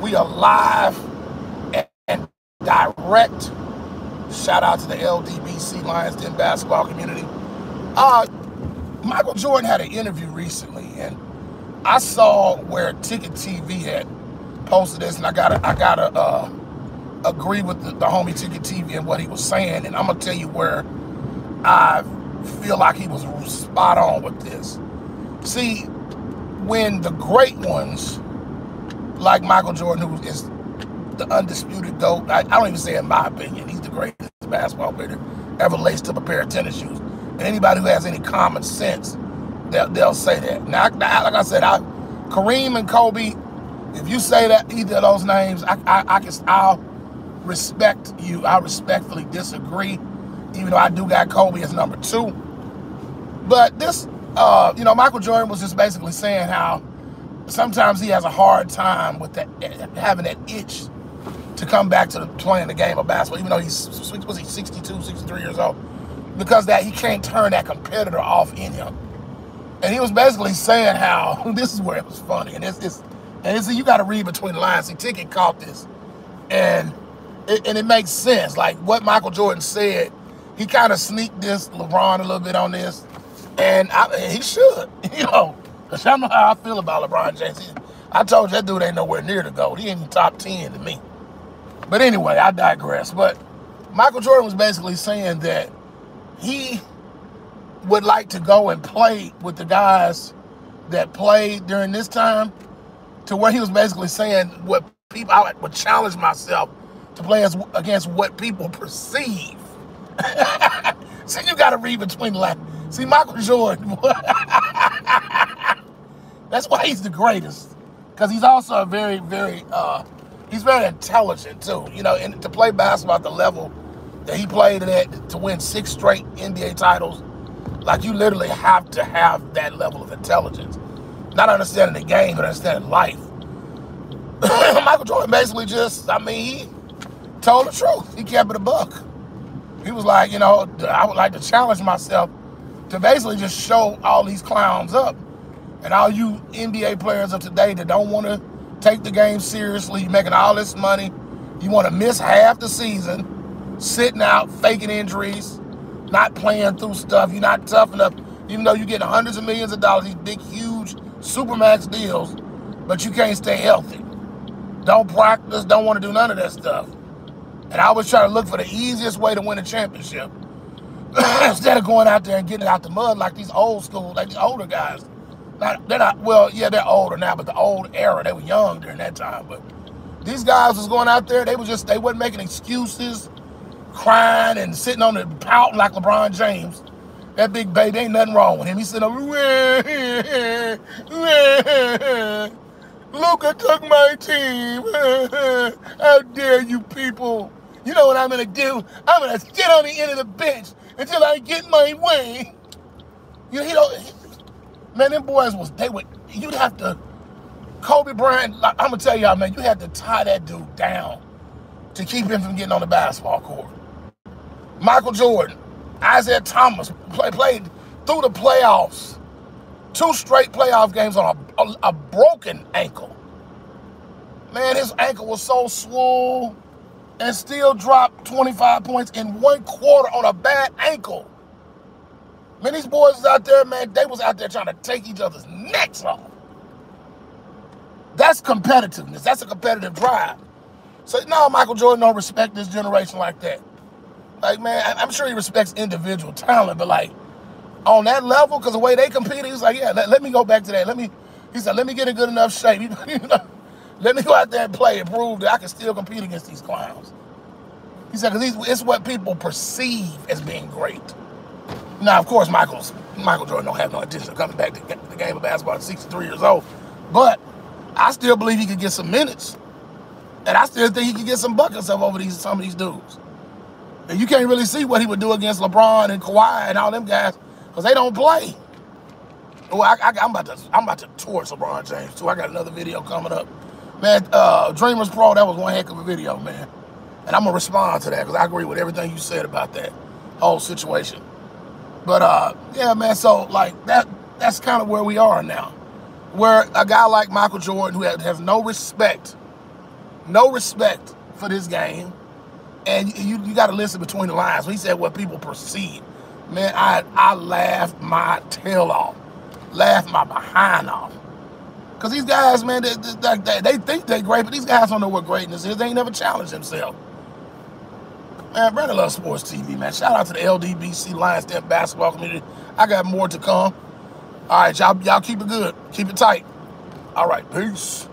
We are live and direct. Shout out to the LDBC Lions Den basketball community. Michael Jordan had an interview recently, and I saw where Ticket TV had posted this, and I gotta agree with the homie Ticket TV and what he was saying, and I'm gonna tell you where I feel like he was spot on with this. See, when the great ones, like Michael Jordan, who is the undisputed GOAT, I don't even say in my opinion, he's the greatest basketball player ever laced up a pair of tennis shoes. And anybody who has any common sense, they'll say that. Now, like I said, Kareem and Kobe, if you say that either of those names, I'll respect you. I respectfully disagree, even though I do got Kobe as number 2. But this, Michael Jordan was just basically saying how sometimes he has a hard time with having that itch to come back to playing the game of basketball, even though he's 62, 63 years old, because that he can't turn that competitor off in him. And he was basically saying how, this is where it was funny, and you got to read between the lines. See, Ticket caught this, and it makes sense. Like what Michael Jordan said, he kind of sneaked this LeBron a little bit on this, and he should, because y'all know how I feel about LeBron James. I told you that dude ain't nowhere near the GOAT. He ain't even top 10 to me. But anyway, I digress. But Michael Jordan was basically saying that he would like to go and play with the guys that played during this time, to where he was basically saying I would challenge myself to play against what people perceive. See, you got to read between the lines. See, Michael Jordan, that's why he's the greatest, because he's also a very, very, he's very intelligent too, and to play basketball at the level that he played at, to win 6 straight NBA titles, like you literally have to have that level of intelligence. Not understanding the game, but understanding life. Michael Jordan basically he told the truth. He kept it a buck. He was like, I would like to challenge myself to basically just show all these clowns up. And all you NBA players of today that don't want to take the game seriously, you're making all this money, you want to miss half the season, sitting out, faking injuries, not playing through stuff, you're not tough enough, even though you're getting hundreds of millions of dollars, these big, huge Supermax deals, but you can't stay healthy. Don't practice, don't want to do none of that stuff. And I always try to look for the easiest way to win a championship instead of going out there and getting it out the mud like these old school, like these older guys. They're older now, but the old era, they were young during that time. But these guys was going out there, they wasn't making excuses, crying and sitting on the pouting like LeBron James. That big baby, ain't nothing wrong with him. He's sitting over, Luka took my team. How dare you people? You know what I'm going to do? I'm going to sit on the end of the bench until I get my way. Man, them boys you'd have to, Kobe Bryant, I'm going to tell y'all, man, you had to tie that dude down to keep him from getting on the basketball court. Michael Jordan, Isaiah Thomas played through the playoffs, 2 straight playoff games on a broken ankle. Man, his ankle was so swole and still dropped 25 points in 1 quarter on a bad ankle. Man, these boys was out there, man, they was out there trying to take each other's necks off. That's competitiveness. That's a competitive drive. So, no, Michael Jordan don't respect this generation like that. Like, man, I'm sure he respects individual talent, but, like, on that level, because the way they competed, he was like, yeah, let me go back to that. He said, let me get in good enough shape. Let me go out there and play and prove that I can still compete against these clowns. He said, because it's what people perceive as being great. Now, of course, Michael Jordan don't have no intention of coming back to the game of basketball at 63 years old, but I still believe he could get some minutes, and I still think he could get some buckets up over some of these dudes. And you can't really see what he would do against LeBron and Kawhi and all them guys, because they don't play. Well, I'm about to torch LeBron James too. I got another video coming up, man. Dreamers Pro, that was one heck of a video, man. And I'm gonna respond to that because I agree with everything you said about that whole situation. But yeah, man. So like that's kind of where we are now, where a guy like Michael Jordan, who has no respect no respect for this game, and you got to listen between the lines. When he said what people perceive, man, I laughed my tail off, laughed my behind off. Because these guys, man, they think they're great, but these guys don't know what greatness is. They ain't never challenged themselves. Man, Brandon loves sports TV, man. Shout out to the LDBC Lions Den basketball community. I got more to come. All right, y'all keep it good. Keep it tight. All right, peace.